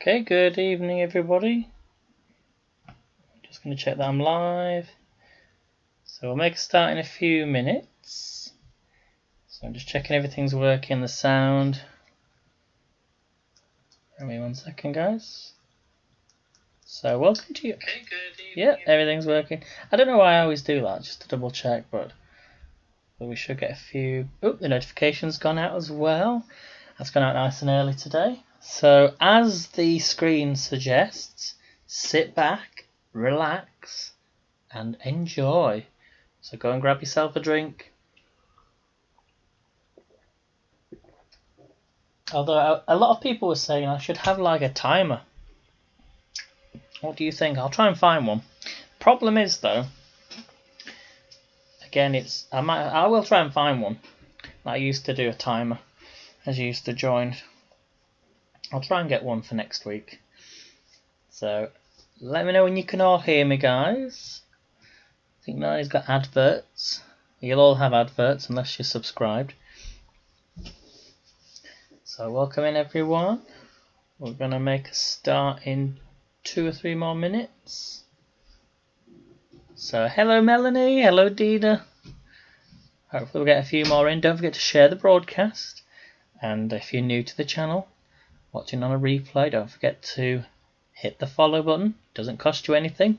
Okay, good evening everybody. Just going to check that I'm live. So we'll make a start in a few minutes. So I'm just checking everything's working, the sound. Give me 1 second, guys. So welcome to you. Okay, good evening. Yeah, everything's working. I don't know why I always do that, just to double check, but we should get a few. Oh, the notification's gone out as well. That's gone out nice and early today. So as the screen suggests, sit back, relax, and enjoy. So go and grab yourself a drink. Although a lot of people were saying I should have like a timer. What do you think? I'll try and find one. Problem is though, again, I will try and find one. I used to do a timer as you used to join. I'll try and get one for next week. So let me know when you can all hear me, guys. I think Melanie has got adverts. You'll all have adverts unless you're subscribed. So welcome in everyone. We're going to make a start in 2 or 3 more minutes. So hello Melanie, hello Dina. Hopefully we'll get a few more in. Don't forget to share the broadcast. And if you're new to the channel, watching on a replay, don't forget to hit the follow button. Doesn't cost you anything.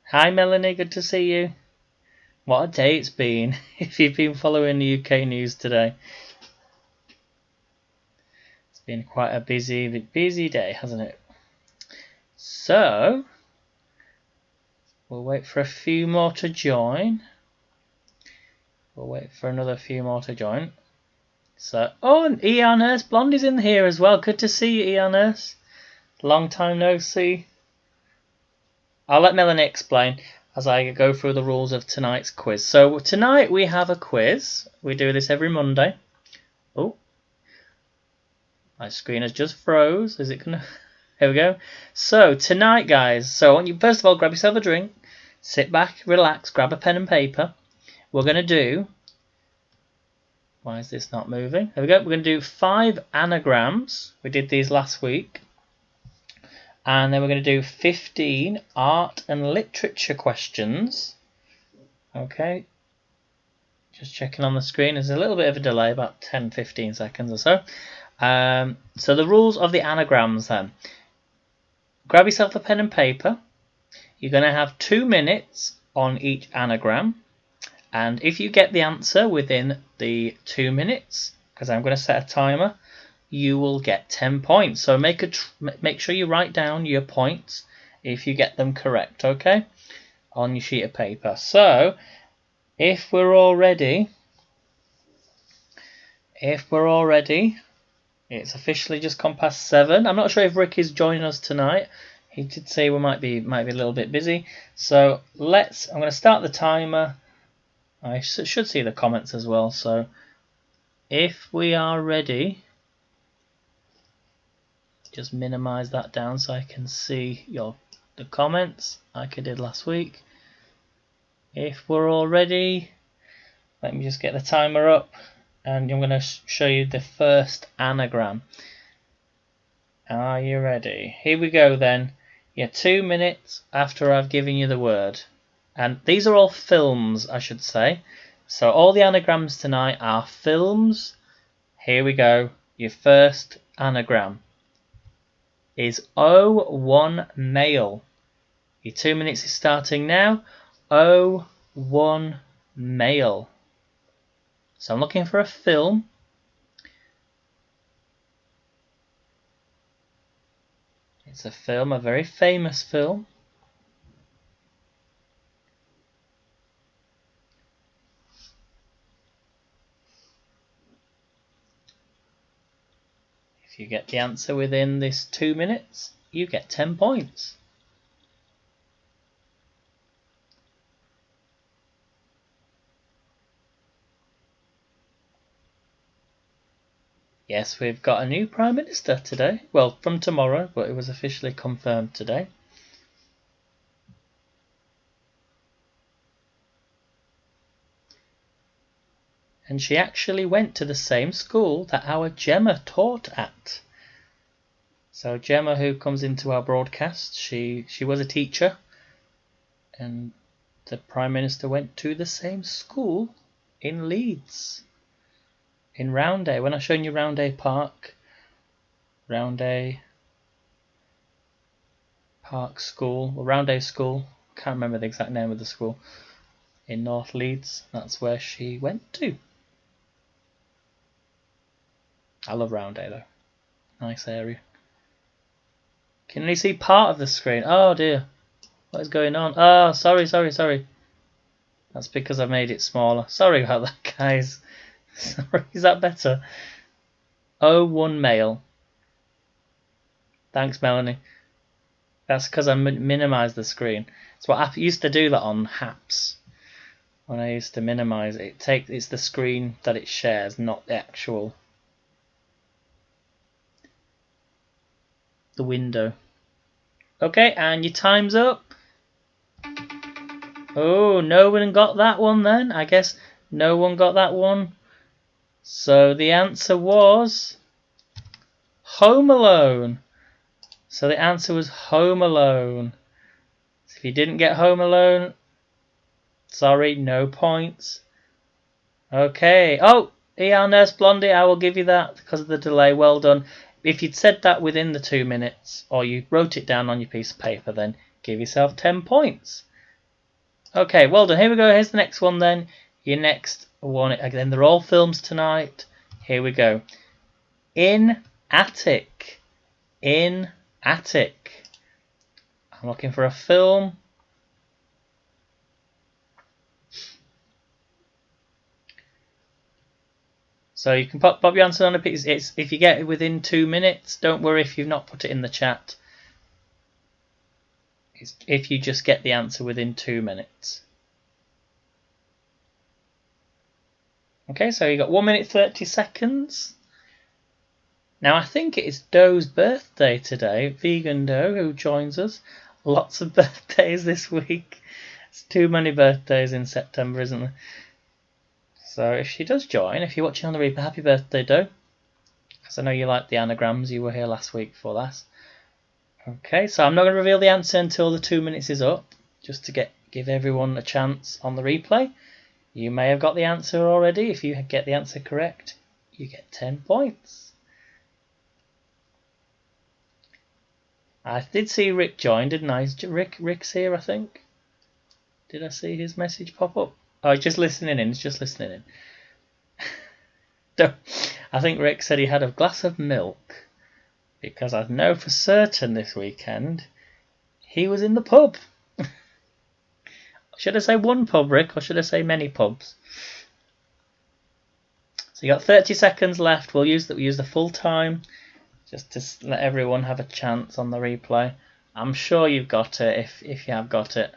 Hi Melanie, good to see you. What a day it's been if you've been following the UK news today. It's been quite a busy day, hasn't it? So we'll wait for a few more to join. We'll wait for another few more to join. So, oh, and Eon Nurse Blondie's in here as well. Good to see you, Eon Nurse. Long time no see. I'll let Melanie explain as I go through the rules of tonight's quiz. So tonight we have a quiz. We do this every Monday. Oh, my screen has just froze. Is it gonna? Here we go. So tonight, guys. So I want you first of all grab yourself a drink, sit back, relax, grab a pen and paper. We're gonna do. Why is this not moving? There we go. We're going to do 5 anagrams. We did these last week. And then we're going to do 15 art and literature questions. Okay. Just checking on the screen. There's a little bit of a delay, about 10-15 seconds or so. So the rules of the anagrams then. Grab yourself a pen and paper. You're going to have 2 minutes on each anagram. And if you get the answer within the 2 minutes, because I'm going to set a timer, you will get 10 points. So make sure you write down your points if you get them correct, okay? On your sheet of paper. So if we're all ready, it's officially just gone past 7. I'm not sure if Rick is joining us tonight. He did say we might be a little bit busy. So I'm going to start the timer. I should see the comments as well. So if we are ready, just minimize that down so I can see the comments like I did last week. If we're all ready, let me just get the timer up and I'm going to show you the first anagram. Are you ready? Here we go then. Yeah, 2 minutes after I've given you the word. And these are all films, I should say. So all the anagrams tonight are films. Here we go. Your first anagram is O1 male. Your 2 minutes is starting now. O1 male. So I'm looking for a film. It's a film, a very famous film. If you get the answer within this 2 minutes, you get 10 points. Yes, we've got a new Prime Minister today. Well, from tomorrow, but it was officially confirmed today. And she actually went to the same school that our Gemma taught at. So Gemma, who comes into our broadcast, she was a teacher, and the Prime Minister went to the same school in Leeds, in Roundhay. When I showed you Roundhay Park, Roundhay Park School, or Roundhay School, can't remember the exact name of the school, in North Leeds, that's where she went to. I love Roundhay though, nice area. Can you see part of the screen? Oh dear, what is going on? Oh, sorry. That's because I made it smaller. Sorry about that, guys. Sorry, is that better? 01 male. Thanks, Melanie. That's because I minimised the screen. That's what I used to do that on Haps. When I used to minimise it, it's the screen that it shares, not the actual the window. Okay, and your time's up. Oh, no one got that one then. I guess no one got that one. So the answer was Home Alone. So the answer was Home Alone. So if you didn't get Home Alone, sorry, no points. Okay. Oh, ER Nurse Blondie, I will give you that because of the delay. Well done. If you'd said that within the 2 minutes, or you wrote it down on your piece of paper, then give yourself 10 points. Okay, well done. Here we go. Here's the next one then. Your next one. Again, they're all films tonight. Here we go. In Attic. In Attic. I'm looking for a film. So you can pop your answer on a piece. It's if you get it within 2 minutes. Don't worry if you've not put it in the chat. It's if you just get the answer within 2 minutes. Okay, so you got 1 minute 30 seconds. Now I think it is Doe's birthday today. Vegan Doe, who joins us. Lots of birthdays this week. It's too many birthdays in September, isn't there? So if she does join, if you're watching on the replay, happy birthday, Doe. Because I know you like the anagrams, you were here last week for that. Okay, so I'm not going to reveal the answer until the 2 minutes is up, just to give everyone a chance on the replay. You may have got the answer already. If you get the answer correct, you get 10 points. I did see Rick join, didn't I? Rick's here, I think. Did I see his message pop up? Oh, he's just listening in. He's just listening in. I think Rick said he had a glass of milk because I know for certain this weekend he was in the pub. Should I say one pub, Rick, or should I say many pubs? So you got 30 seconds left. We'll use the full time just to let everyone have a chance on the replay. I'm sure you've got it if you have got it.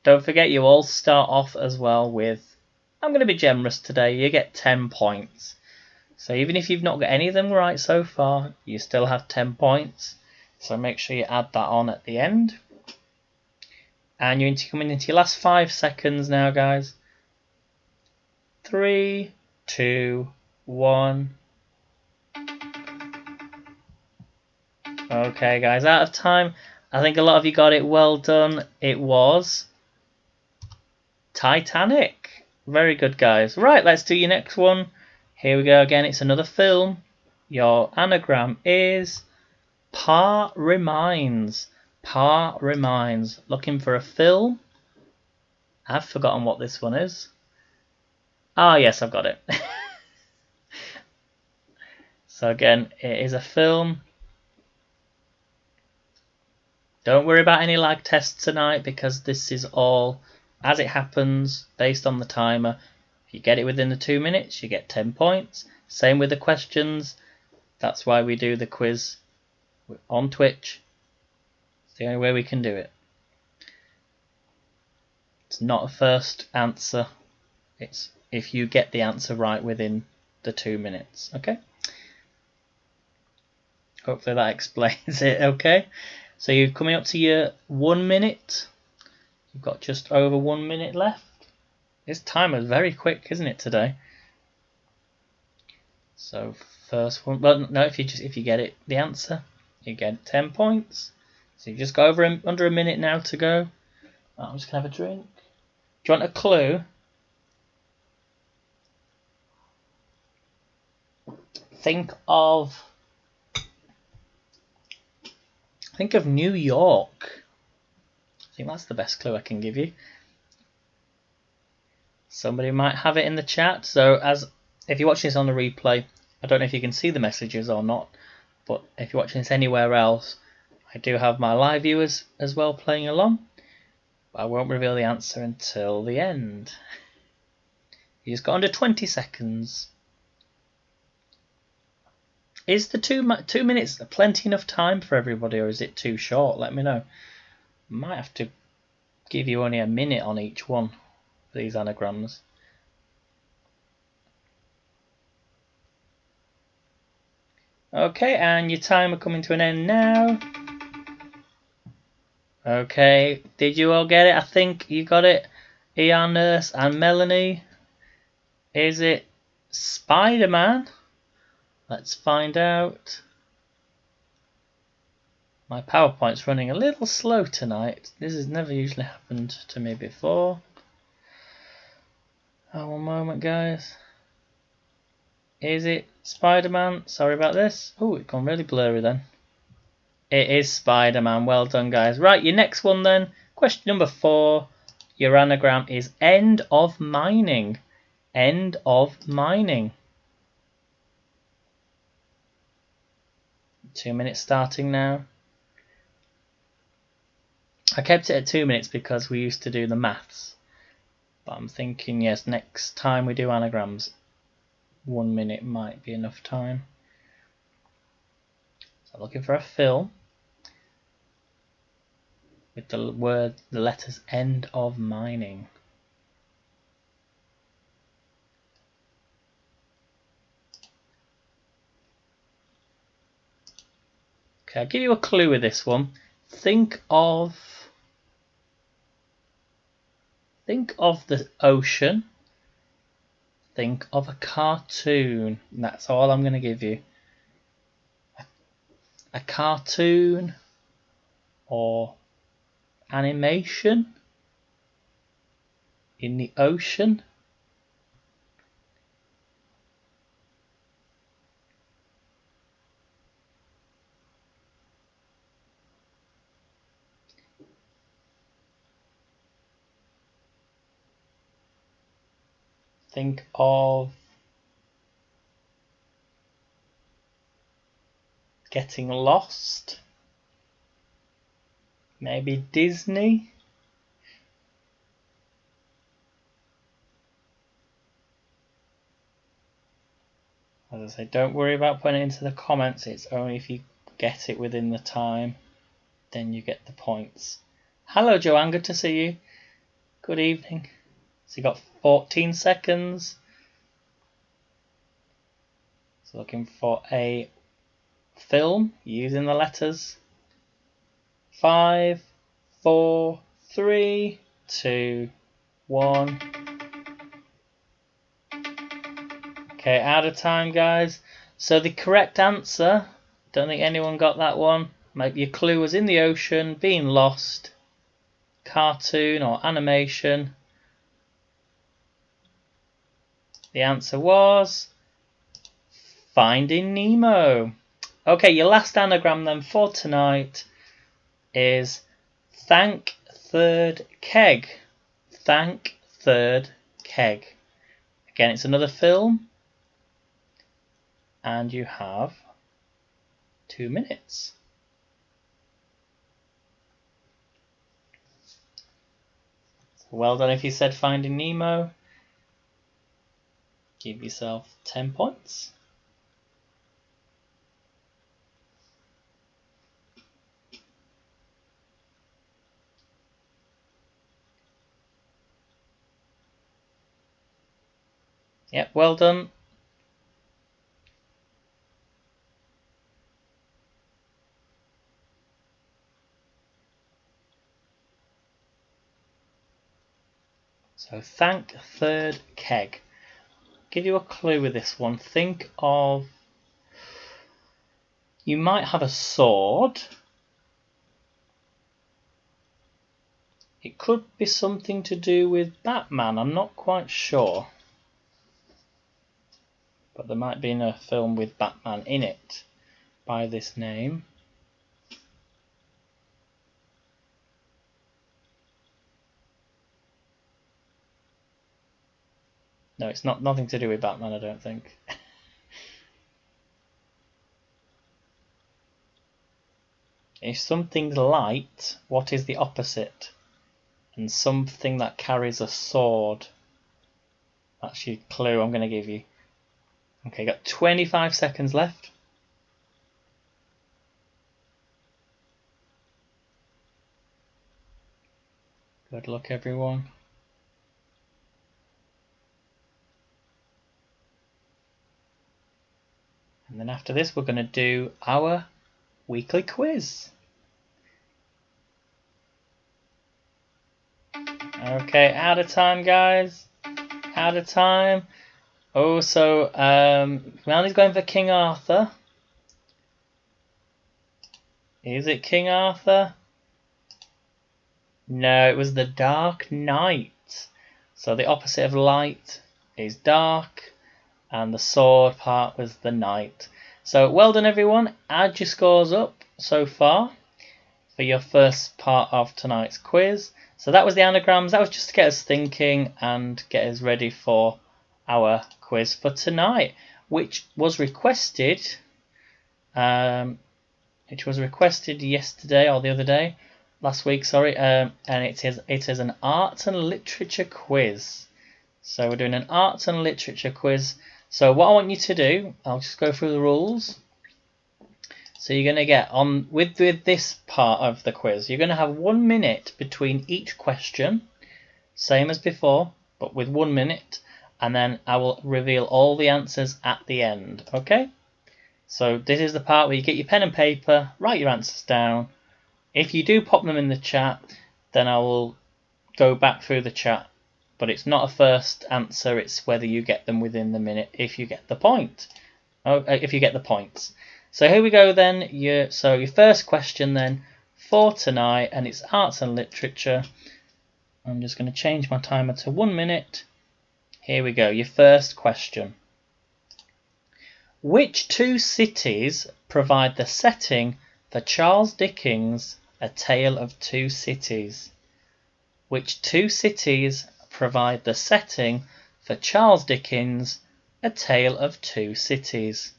Don't forget you all start off as well with, I'm going to be generous today, you get 10 points. So even if you've not got any of them right so far, you still have 10 points. So make sure you add that on at the end. And you're coming into your last 5 seconds now, guys. 3, 2, 1. Okay, guys, out of time. I think a lot of you got it. Well done. It was Titanic. Very good, guys. Right, let's do your next one. Here we go again. It's another film. Your anagram is Pa Reminds. Pa Reminds. Looking for a film. I've forgotten what this one is. Ah, yes, I've got it. So again, it is a film. Don't worry about any lag tests tonight because this is all as it happens based on the timer. If you get it within the 2 minutes, you get 10 points. Same with the questions. That's why we do the quiz on Twitch. It's the only way we can do it. It's not a first answer. It's if you get the answer right within the 2 minutes. Okay? Hopefully that explains it. Okay? So you're coming up to your 1 minute. You've got just over 1 minute left. This timer is very quick, isn't it, today? So first one. Well, no, if you get it, the answer. you get 10 points. So you just got under a minute now to go. I'm just going to have a drink. Do you want a clue? Think of New York. I think that's the best clue I can give you. Somebody might have it in the chat. So if you're watching this on the replay, I don't know if you can see the messages or not, but if you're watching this anywhere else, I do have my live viewers as well playing along. But I won't reveal the answer until the end. You just got under 20 seconds. Is the 2 minutes plenty enough time for everybody, or is it too short? Let me know. Might have to give you only a minute on each one for these anagrams. Okay, and your timer coming to an end now. Okay, did you all get it? I think you got it. Ian Nurse and Melanie. Is it Spider-Man? Let's find out. My PowerPoint's running a little slow tonight. This has never usually happened to me before. Oh, one moment, guys. Is it Spider-Man? Sorry about this. Oh, it's gone really blurry then. It is Spider-Man. Well done, guys. Right, your next one then. Question number 4. Your anagram is end of mining. End of mining. 2 minutes starting now. I kept it at 2 minutes because we used to do the maths. But I'm thinking, yes, next time we do anagrams, 1 minute might be enough time. So looking for a film with the letters end of mining. Okay, I'll give you a clue with this one. Think of the ocean. Think of a cartoon. And that's all I'm going to give you. A cartoon or animation in the ocean. Think of getting lost. Maybe Disney. As I say, don't worry about putting it into the comments. It's only if you get it within the time, then you get the points. Hello, Joanne. Good to see you. Good evening. So you got 14 seconds. So looking for a film using the letters. 5, 4, 3, 2, 1. Okay, out of time, guys. So the correct answer, don't think anyone got that one. Maybe your clue was in the ocean, being lost, cartoon or animation. The answer was Finding Nemo. Okay, your last anagram then for tonight is thank third keg. Thank third keg. Again, it's another film. And you have 2 minutes. So well done if you said Finding Nemo. Give yourself 10 points. Yep, well done. So thank third keg. Give you a clue with this one. Think of You might have a sword. It could be something to do with Batman, I'm not quite sure. But there might be a film with Batman in it by this name. No, it's nothing to do with Batman, I don't think. If something's light, what is the opposite? And something that carries a sword. That's your clue I'm going to give you. Okay, got 25 seconds left. Good luck, everyone. And then after this, we're going to do our weekly quiz. Okay, out of time, guys. Out of time. Oh, so Melanie going for King Arthur. Is it King Arthur? No, it was the Dark Knight. So the opposite of light is dark, and the sword part was the knight. So well done, everyone. Add your scores up so far for your first part of tonight's quiz. So that was the anagrams. That was just to get us thinking and get us ready for our quiz for tonight, which was requested. Yesterday or the other day, last week, sorry. And it is an arts and literature quiz. So we're doing an arts and literature quiz. So what I want you to do, I'll just go through the rules. So you're going to get on with this part of the quiz. You're going to have 1 minute between each question, same as before, but with 1 minute, and then I will reveal all the answers at the end. Okay? So this is the part where you get your pen and paper, write your answers down. If you do pop them in the chat, then I will go back through the chat. But it's not a first answer, it's whether you get them within the minute if you get the point. If you get the points. So here we go then. Your first question then for tonight, and it's arts and literature. I'm just going to change my timer to 1 minute. Here we go. Your first question. Which two cities provide the setting for Charles Dickens' A Tale of Two Cities? Which two cities provide the setting for Charles Dickens' A Tale of Two Cities?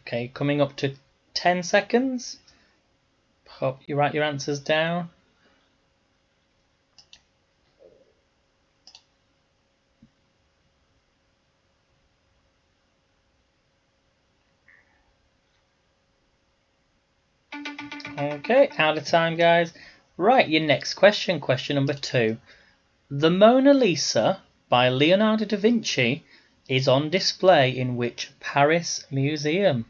Okay, coming up to 10 seconds. Hope you write your answers down. Okay, out of time, guys. Right, your next question, question number 2. The Mona Lisa by Leonardo da Vinci is on display in which Paris museum?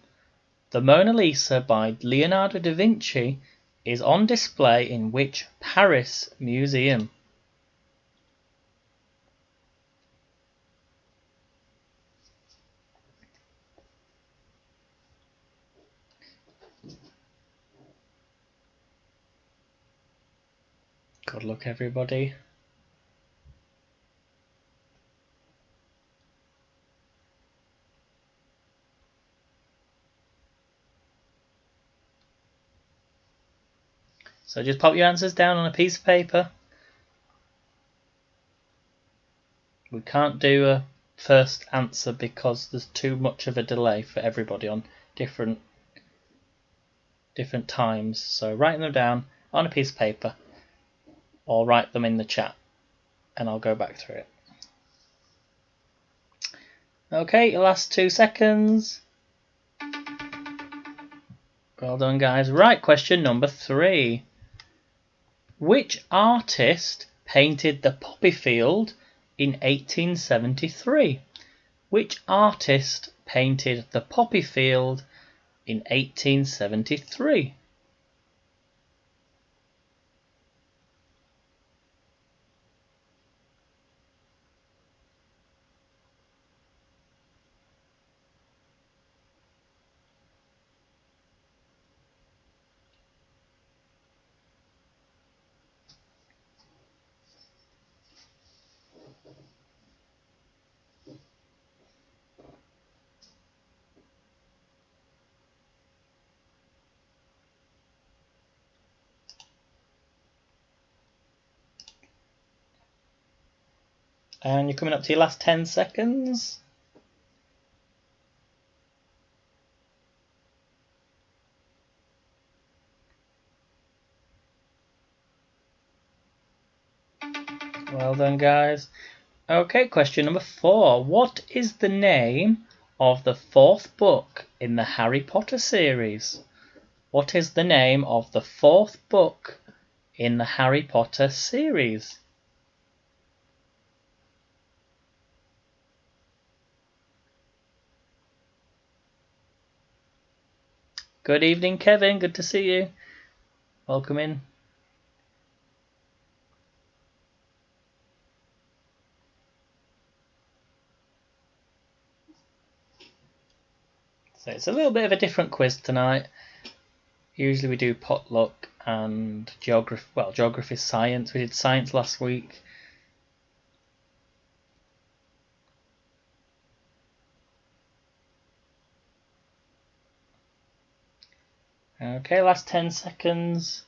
The Mona Lisa by Leonardo da Vinci is on display in which Paris museum? Good luck, everybody. So just pop your answers down on a piece of paper. We can't do a first answer because there's too much of a delay for everybody on different times. So write them down on a piece of paper or write them in the chat and I'll go back through it. Okay, your last 2 seconds. Well done, guys. Right, question number 3. Which artist painted the poppy field in 1873? Which artist painted the poppy field in 1873? And you're coming up to your last 10 seconds. Well done, guys. Okay, question number 4. What is the name of the 4th book in the Harry Potter series? What is the name of the 4th book in the Harry Potter series? Good evening, Kevin. Good to see you. Welcome in. So it's a little bit of a different quiz tonight. Usually we do potluck and geography. Well, geography is science. We did science last week. Okay, last 10 seconds.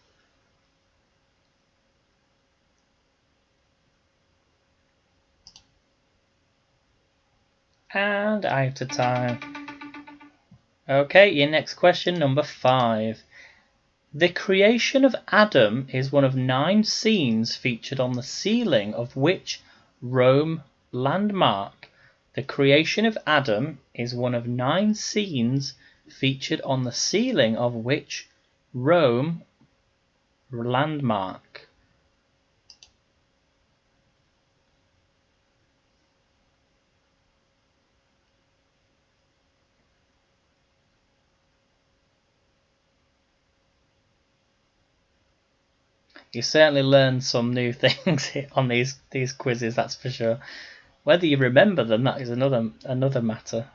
And out of time. Okay, your next question, number 5. The creation of Adam is one of 9 scenes featured on the ceiling of which Rome landmark? The creation of Adam is one of 9 scenes featured on the ceiling of which Rome landmark? You certainly learn some new things on these quizzes, that's for sure. Whether you remember them, that is another matter.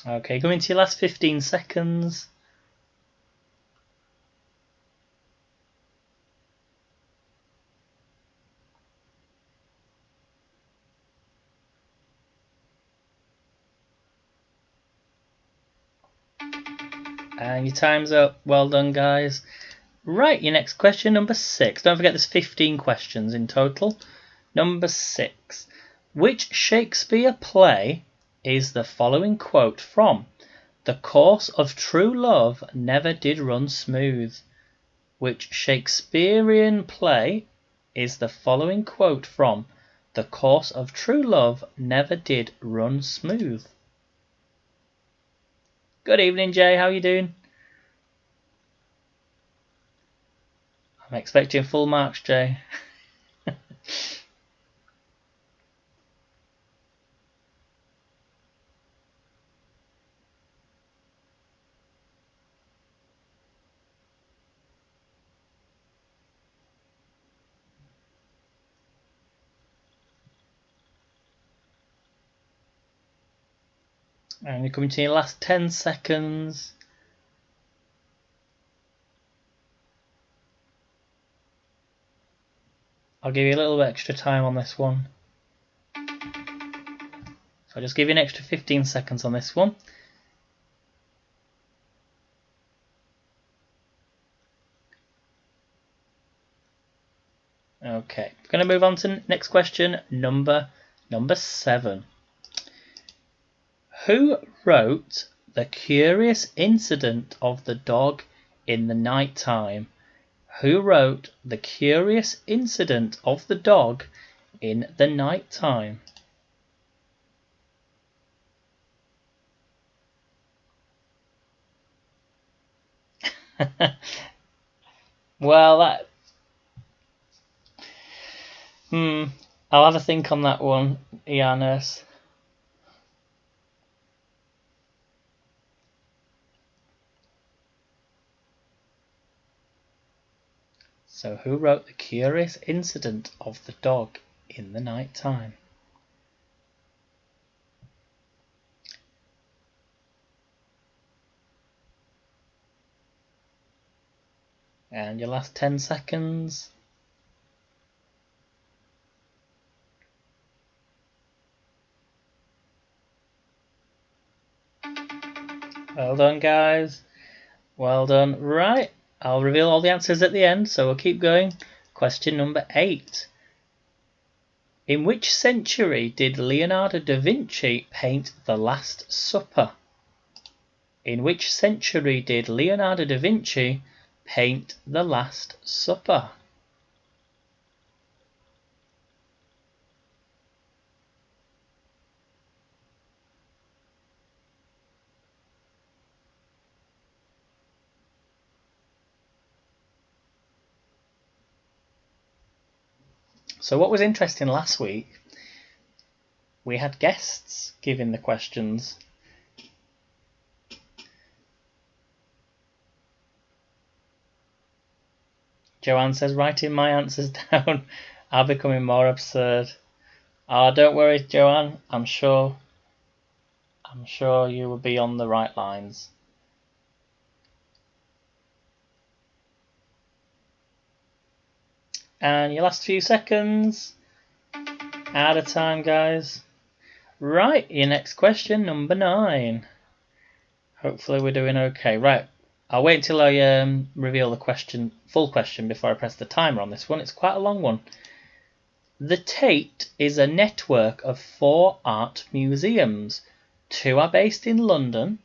Okay, go into your last 15 seconds. And your time's up. Well done, guys. Right, your next question, number 6. Don't forget there's 15 questions in total. Number 6. Which Shakespeare play is the following quote from? The course of true love never did run smooth. Which Shakespearean play is the following quote from? The course of true love never did run smooth. Good evening, Jay. How are you doing? I'm expecting full marks, Jay. And you're coming to your last 10 seconds. I'll give you a little bit extra time on this one. So I'll just give you an extra 15 seconds on this one. Okay, we're going to move on to next question, number 7. Who wrote The Curious Incident of the Dog in the Night Time? Who wrote The Curious Incident of the Dog in the night time? Well, I'll have a think on that one, Iannis. So who wrote The Curious Incident of the Dog in the Night Time? And your last 10 seconds. Well done, guys. Well done. Right, I'll reveal all the answers at the end, so we'll keep going. Question number 8. In which century did Leonardo da Vinci paint The Last Supper? In which century did Leonardo da Vinci paint The Last Supper? So what was interesting last week, we had guests giving the questions. Joanne says, writing my answers down are becoming more absurd. Oh, don't worry, Joanne. I'm sure you will be on the right lines. And your last few seconds. Out of time, guys. Right, your next question, number 9. Hopefully we're doing okay. Right, I'll wait until I reveal the full question before I press the timer on this one. It's quite a long one. The Tate is a network of 4 art museums. 2 are based in London.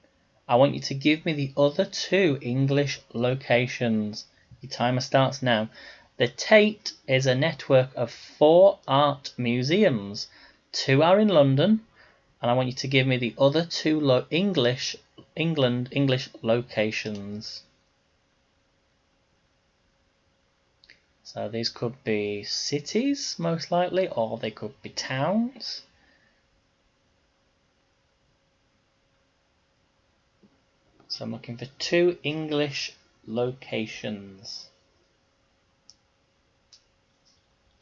I want you to give me the other 2 English locations. Your timer starts now. The Tate is a network of 4 art museums. 2 are in London, and I want you to give me the other 2 English locations. So these could be cities, most likely, or they could be towns. So I'm looking for 2 English locations.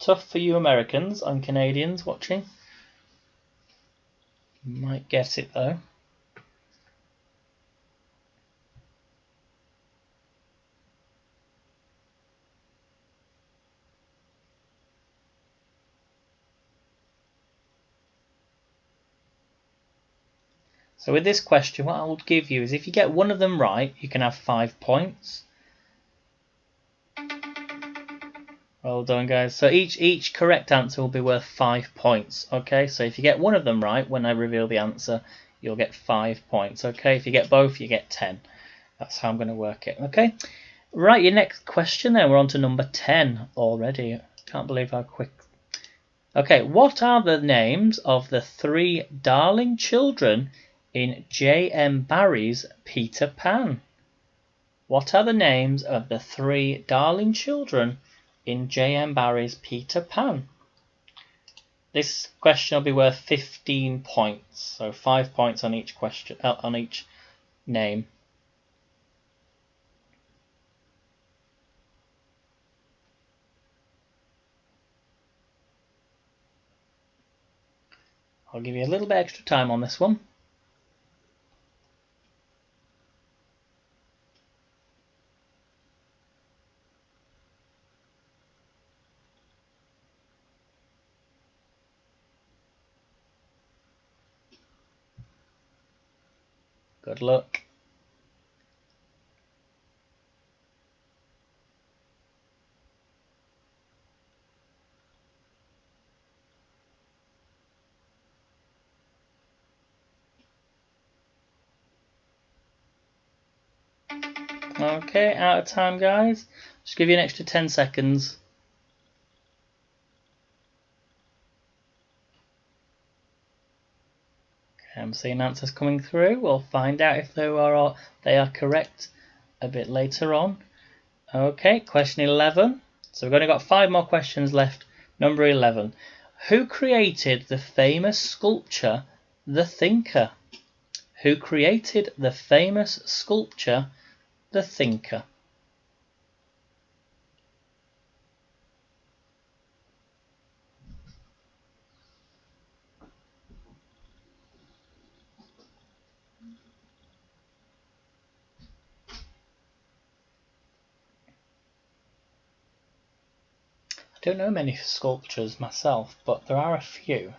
Tough for you Americans and Canadians watching. You might get it though. So with this question, what I would give you is if you get one of them right, you can have 5 points. Well done, guys. So each correct answer will be worth 5 points. Okay, so if you get one of them right when I reveal the answer, you'll get 5 points. Okay, if you get both, you get 10. That's how I'm going to work it. Okay, right, your next question then. We're on to number 10 already. Can't believe how quick. Okay, what are the names of the 3 darling children in J.M. Barrie's Peter Pan? What are the names of the 3 darling children in J.M. Barrie's Peter Pan? This question will be worth 15 points, so 5 points on each question, on each name. I'll give you a little bit extra time on this one. Good luck. Okay, out of time, guys. Just give you an extra 10 seconds. I'm seeing answers coming through. We'll find out if they are correct a bit later on. Okay, question 11. So we've only got 5 more questions left. Number 11. Who created the famous sculpture, The Thinker? Who created the famous sculpture, The Thinker? I don't know many sculptures myself, but there are a few.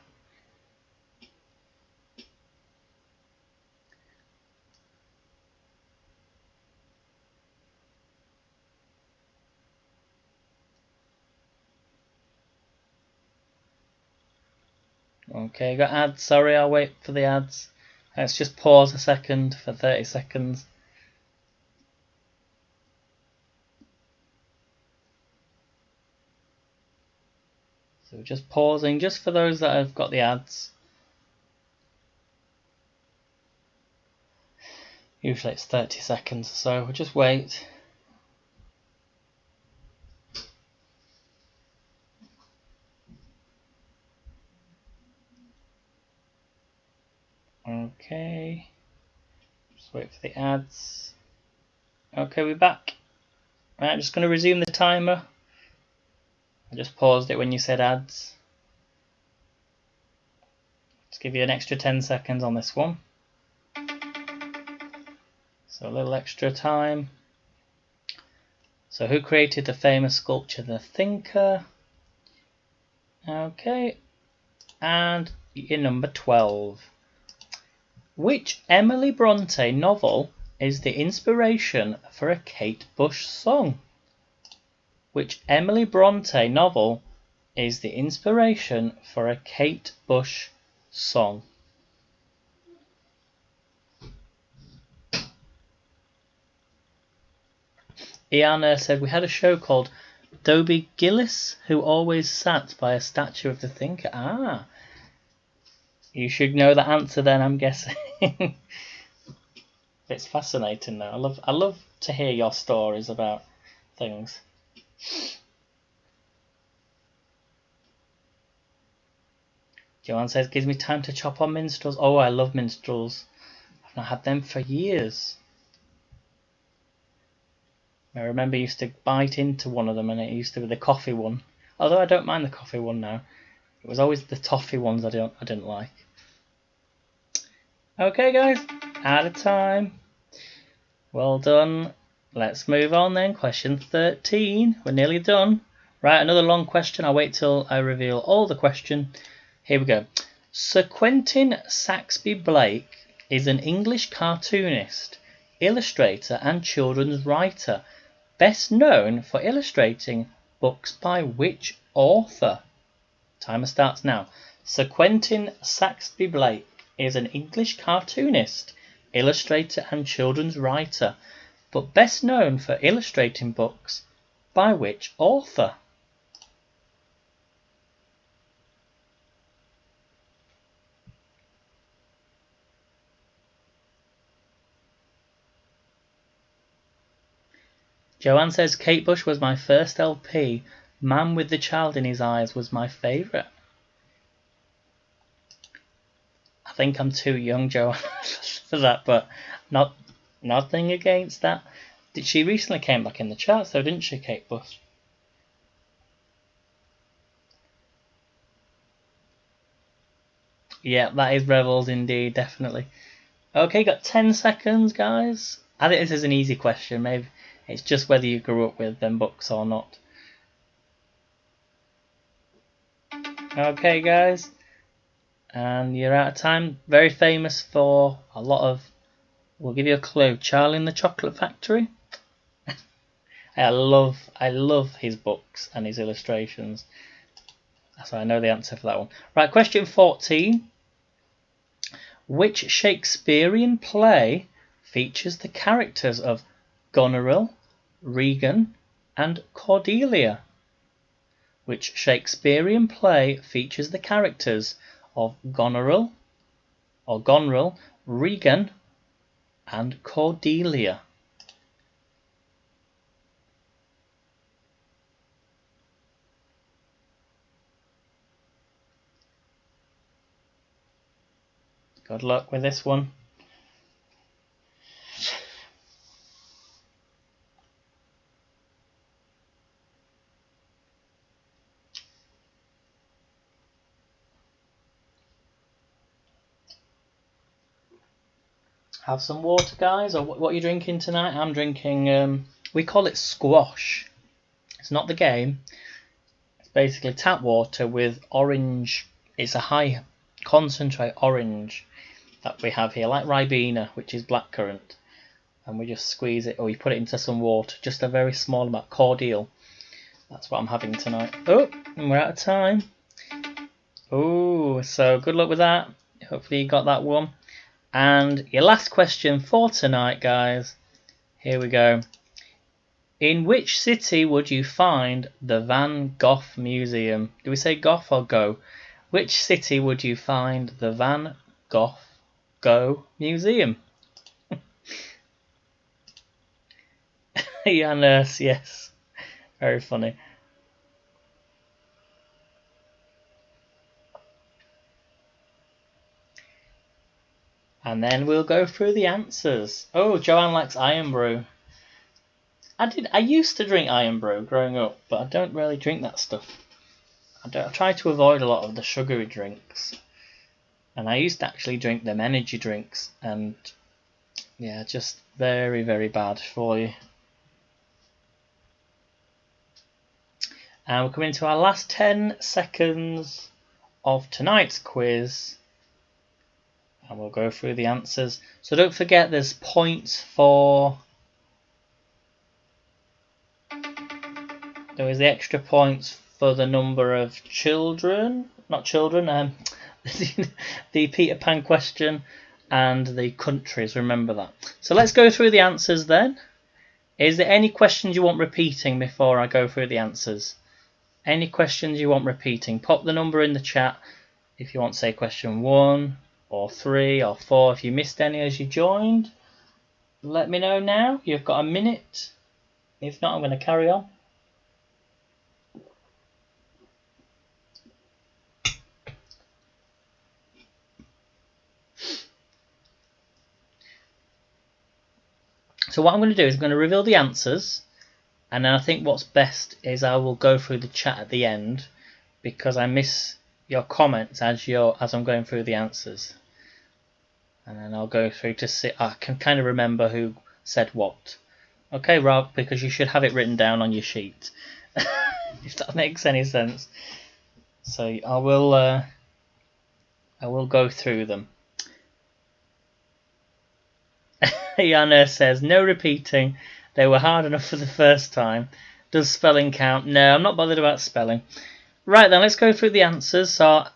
Okay, got ads. Sorry, I'll wait for the ads. Let's just pause a second for 30 seconds. So just pausing just for those that have got the ads. Usually it's 30 seconds, so we'll just wait. Okay. Just wait for the ads. Okay, we're back. Right, I'm just going to resume the timer. I just paused it when you said ads. Let's give you an extra 10 seconds on this one. So a little extra time. So who created the famous sculpture, The Thinker? Okay. And you're number 12. Which Emily Bronte novel is the inspiration for a Kate Bush song? Which Emily Bronte novel is the inspiration for a Kate Bush song? Iana said we had a show called Dobie Gillis, who always sat by a statue of the Thinker. Ah, you should know the answer then, I'm guessing. It's fascinating though. I love to hear your stories about things. Joanne says, gives me time to chop on minstrels. Oh, I love minstrels. I've not had them for years. I remember I used to bite into one of them and it used to be the coffee one. Although I don't mind the coffee one now. It was always the toffee ones I didn't like. Okay guys, out of time. Well done. Let's move on then. Question 13. We're nearly done. Right, another long question. I'll wait till I reveal all the question. Here we go. Sir Quentin Saxby Blake is an English cartoonist, illustrator and children's writer, best known for illustrating books by which author? Timer starts now. Sir Quentin Saxby Blake is an English cartoonist, illustrator and children's writer, but best known for illustrating books by which author? Joanne says Kate Bush was my first LP. Man with the Child in His Eyes was my favourite. I think I'm too young, Joanne, for that, but nothing against that. She recently came back in the charts though, didn't she, Kate Bush? Yeah, that is Revels indeed, definitely. Okay, got 10 seconds, guys. I think this is an easy question. Maybe it's just whether you grew up with them books or not. Okay, guys. And you're out of time. Very famous for a lot of... We'll give you a clue. Charlie and the Chocolate Factory. I love his books and his illustrations. So I know the answer for that one. Right, question 14. Which Shakespearean play features the characters of Goneril, Regan, and Cordelia? Which Shakespearean play features the characters of Goneril, or Goneril, Regan, and Cordelia. Good luck with this one. Have some water, guys, or what are you drinking tonight? I'm drinking, we call it squash. It's not the game. It's basically tap water with orange. It's a high concentrate orange that we have here, like Ribena, which is blackcurrant. And we just squeeze it, or we put it into some water, just a very small amount, cordial. That's what I'm having tonight. Oh, and we're out of time. Oh, so good luck with that. Hopefully you got that one. And your last question for tonight, guys. Here we go. In which city would you find the Van Gogh Museum? Do we say Gough or Go? Which city would you find the Van Gogh Museum? Yeah, nurse, yes. Very funny. And then we'll go through the answers. Oh, Joanne likes Irn-Bru. I used to drink Irn-Bru growing up, but I don't really drink that stuff. I try to avoid a lot of the sugary drinks. And I used to actually drink them energy drinks, and yeah, just very, very bad for you. And we're coming to our last 10 seconds of tonight's quiz. And we'll go through the answers. So don't forget there's points for... There is the extra points for the number of children. Not children, the Peter Pan question and the countries, remember that. So let's go through the answers then. Is there any questions you want repeating before I go through the answers? Any questions you want repeating? Pop the number in the chat if you want to say question 1 or 3 or 4. If you missed any as you joined, let me know now. You've got a minute. If not, I'm going to carry on. So what I'm going to do is I'm going to reveal the answers, and then I think what's best is I will go through the chat at the end, because I miss your comments as I'm going through the answers. And then I'll go through to see, I can kind of remember who said what. Okay, Rob, because you should have it written down on your sheet. If that makes any sense. So I will go through them. Yana says, no repeating. They were hard enough for the first time. Does spelling count? No, I'm not bothered about spelling. Right then, let's go through the answers. So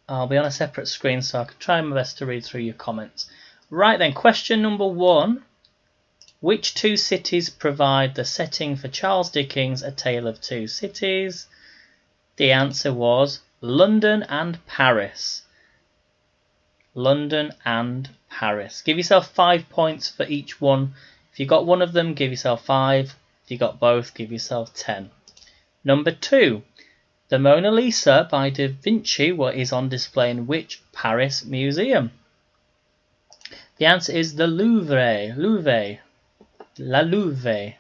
I'll be on a separate screen so I can try my best to read through your comments. Right then, question number 1. Which 2 cities provide the setting for Charles Dickens' A Tale of Two Cities? The answer was London and Paris. London and Paris. Give yourself 5 points for each one. If you got one of them, give yourself 5. If you got both, give yourself 10. Number 2. The Mona Lisa by Da Vinci is on display in which Paris museum? The answer is the Louvre. La Louvre.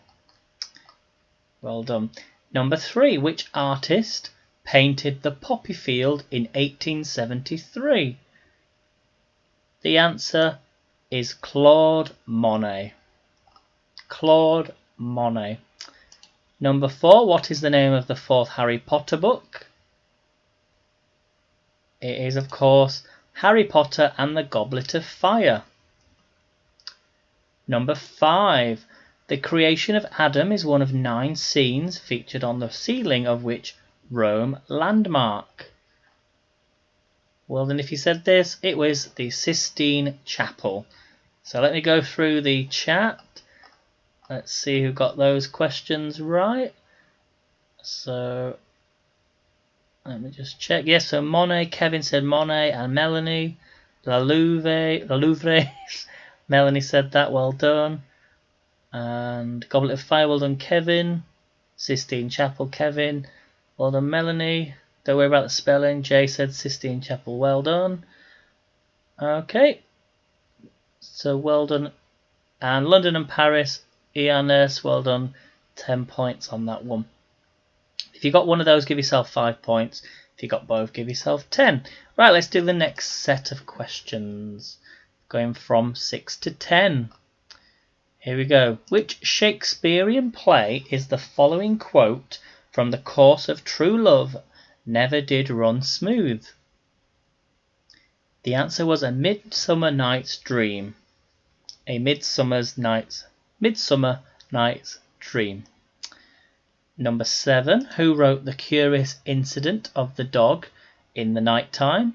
Well done. Number 3. Which artist painted the poppy field in 1873? The answer is Claude Monet. Claude Monet. Number 4. What is the name of the 4th Harry Potter book? It is, of course, Harry Potter and the Goblet of Fire. Number 5. The creation of Adam is one of 9 scenes featured on the ceiling of which Rome landmark? Well then, if you said this, it was the Sistine Chapel. So let me go through the chat. Let's see who got those questions right. So let me just check. Yes, so Monet, Kevin said Monet, and Melanie La Louvre. Melanie said that, well done. And Goblet of Fire, well done, Kevin. Sistine Chapel, Kevin. Well done, Melanie. Don't worry about the spelling. Jay said Sistine Chapel, well done. Okay. So well done. And London and Paris, Ianus, well done. 10 points on that one. If you got one of those, give yourself 5 points. If you got both, give yourself 10. Right, let's do the next set of questions. Going from 6 to 10. Here we go. Which Shakespearean play is the following quote from The Course of True Love never did run smooth? The answer was A Midsummer Night's Dream. A Midsummer Night's Dream. Number 7. Who wrote The Curious Incident of the Dog in the Night Time?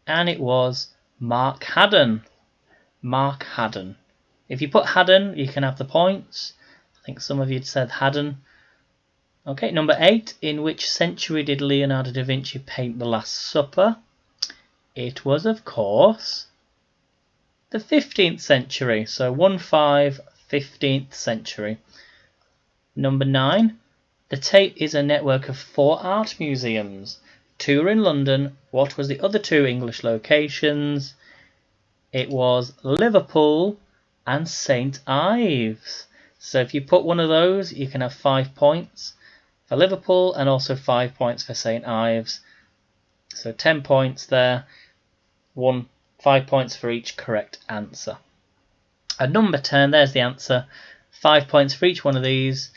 And it was Mark Haddon. Mark Haddon. If you put Haddon, you can have the points. I think some of you said Haddon. Okay, number 8. In which century did Leonardo da Vinci paint The Last Supper? It was, of course, the 15th century. So 15th century. Number 9. The Tate is a network of 4 art museums. 2 are in London. What was the other 2 English locations? It was Liverpool and St Ives. So if you put one of those, you can have 5 points for Liverpool and also 5 points for St Ives. So 10 points there. 5 points for each correct answer. And number 10, there's the answer. 5 points for each one of these.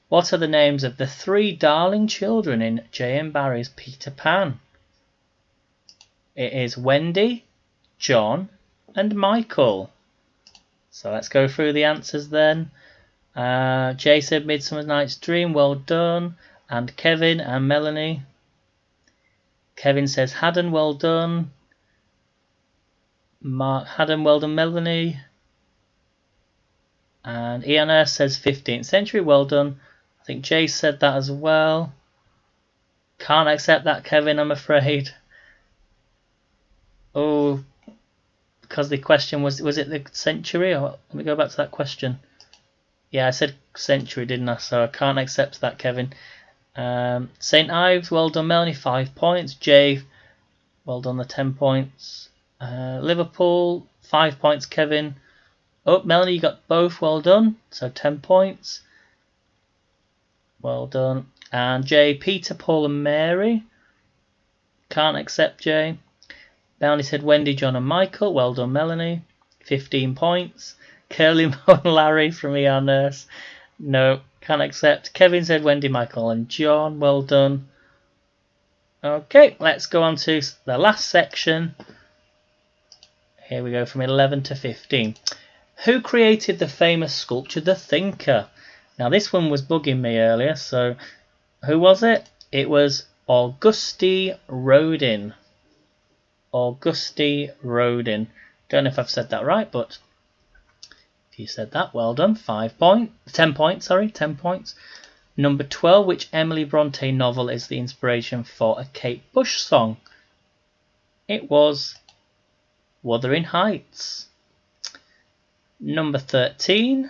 What are the names of the 3 darling children in J.M. Barrie's Peter Pan? It is Wendy, John, and Michael. So let's go through the answers then. Jay said Midsummer Night's Dream, well done. And Kevin and Melanie. Kevin says Haddon, well done. Mark Haddon, well done, Melanie. And Iana says 15th century, well done. I think Jay said that as well. Can't accept that, Kevin, I'm afraid. Oh, because the question was it the century? Or, let me go back to that question. Yeah, I said century, didn't I? So I can't accept that, Kevin. St Ives, well done, Melanie, 5 points. Jay, well done, the 10 points. Liverpool, 5 points, Kevin. Oh, Melanie, you got both, well done. So 10 points. Well done. And Jay, Peter, Paul and Mary. Can't accept Jay. Melanie said Wendy, John and Michael. Well done, Melanie. 15 points. Curly Mo and Larry from ER Nurse. No, can't accept. Kevin said Wendy, Michael and John. Well done. Okay, let's go on to the last section. Here we go from 11 to 15. Who created the famous sculpture The Thinker? Now this one was bugging me earlier, so who was it? It was Auguste Rodin. Auguste Rodin. Don't know if I've said that right, but if you said that, well done. 10 points. Number 12, which Emily Bronte novel is the inspiration for a Kate Bush song? It was Wuthering Heights. Number 13,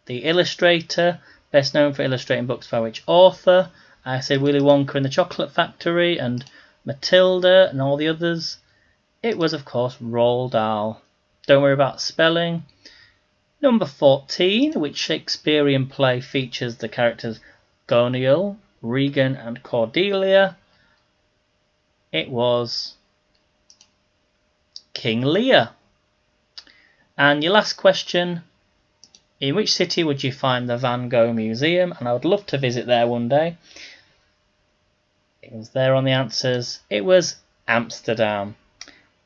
the illustrator, best known for illustrating books by which author? I said Willy Wonka and the Chocolate Factory and Matilda and all the others. It was, of course, Roald Dahl. Don't worry about spelling. Number 14, which Shakespearean play features the characters Goniel, Regan and Cordelia? It was King Lear. And your last question, in which city would you find the Van Gogh Museum? And I would love to visit there one day. It was there on the answers. It was Amsterdam.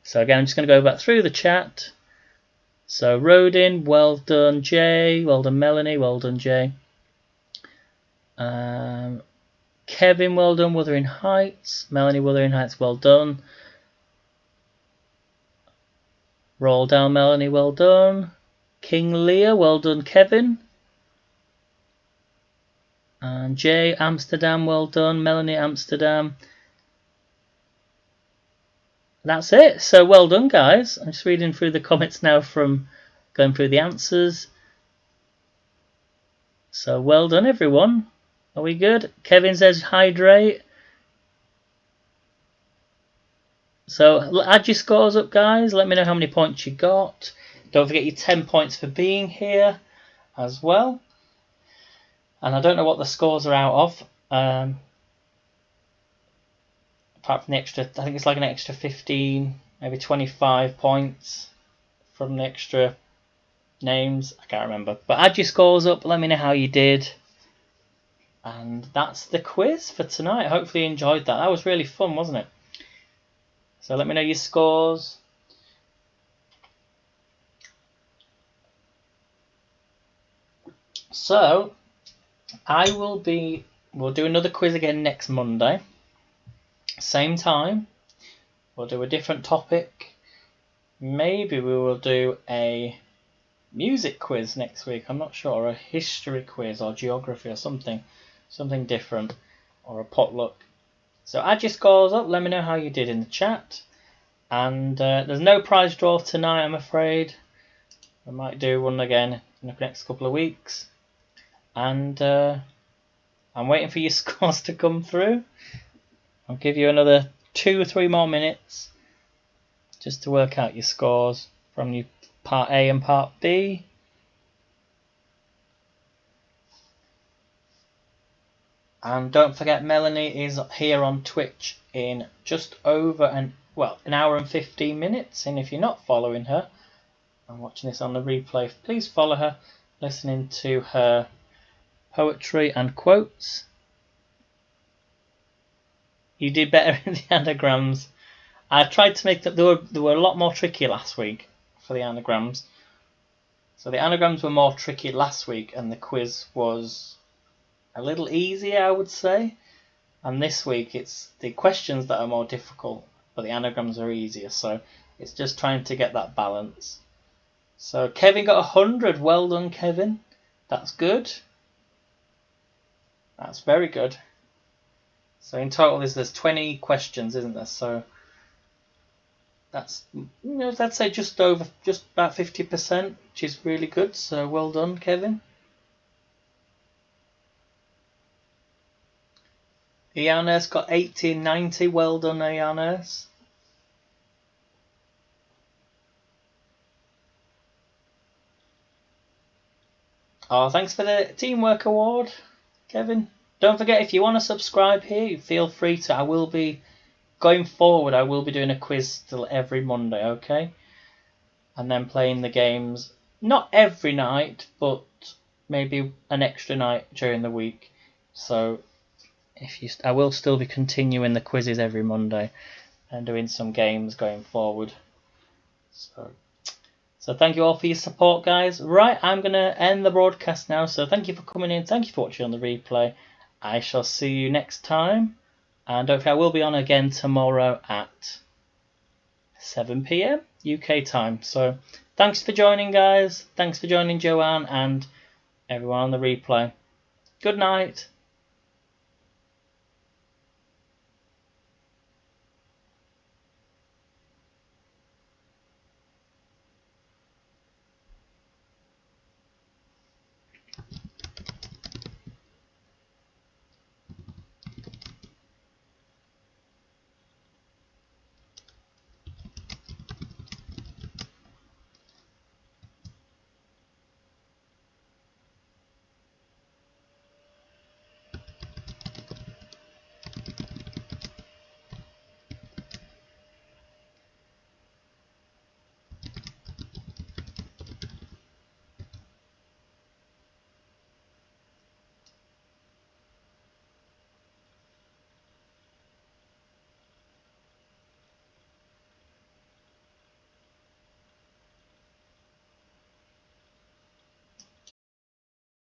So again, I'm just going to go back through the chat. So Rodin, well done, Jay. Well done, Melanie. Well done, Jay. Kevin, well done. Wuthering Heights. Melanie, Wuthering Heights, well done. Roald Dahl, Melanie, well done. King Lear, well done, Kevin. And Jay, Amsterdam, well done. Melanie, Amsterdam. that's it. So well done, guys. I'm just reading through the comments now from going through the answers. So well done, everyone. Are we good? Kevin says hydrate. So add your scores up, guys. Let me know how many points you got. Don't forget your 10 points for being here as well. And I don't know what the scores are out of. Apart from the extra, I think it's like an extra 15, maybe 25 points from the extra names. I can't remember. But add your scores up. Let me know how you did. And that's the quiz for tonight. Hopefully you enjoyed that. That was really fun, wasn't it? So let me know your scores. So we'll do another quiz again next Monday. Same time. We'll do a different topic. Maybe we will do a music quiz next week. I'm not sure. Or a history quiz or geography or something different. Or a potluck. So add your scores up. Let me know how you did in the chat. And there's no prize draw tonight, I'm afraid. I might do one again in the next couple of weeks. And I'm waiting for your scores to come through. I'll give you another 2 or 3 more minutes just to work out your scores from your Part A and Part B. And don't forget, Melanie is here on Twitch in just over an hour and 15 minutes. And if you're not following her and watching this on the replay, please follow her, listening to her poetry and quotes. You did better in the anagrams. I tried to make them. They were a lot more tricky last week for the anagrams. So the anagrams were more tricky last week, and the quiz was a little easier, I would say. And this week it's the questions that are more difficult, but the anagrams are easier. So it's just trying to get that balance. So Kevin got 100. Well done, Kevin. That's good. That's very good. So in total, there's 20 questions, isn't there? So that's, let's say just about 50%, which is really good. So well done, Kevin. Iannes got 1890. Well done, Iannes. Oh, thanks for the teamwork award, Kevin. Don't forget, if you want to subscribe here, feel free to. I will be, going forward, I will be doing a quiz still every Monday, okay? And then playing the games, not every night, but maybe an extra night during the week. So I will still be continuing the quizzes every Monday and doing some games going forward. So thank you all for your support, guys. Right, I'm going to end the broadcast now. So thank you for coming in. Thank you for watching on the replay. I shall see you next time. And don't forget, I will be on again tomorrow at 7 PM UK time. So thanks for joining, guys. Thanks for joining Joanne and everyone on the replay. Good night.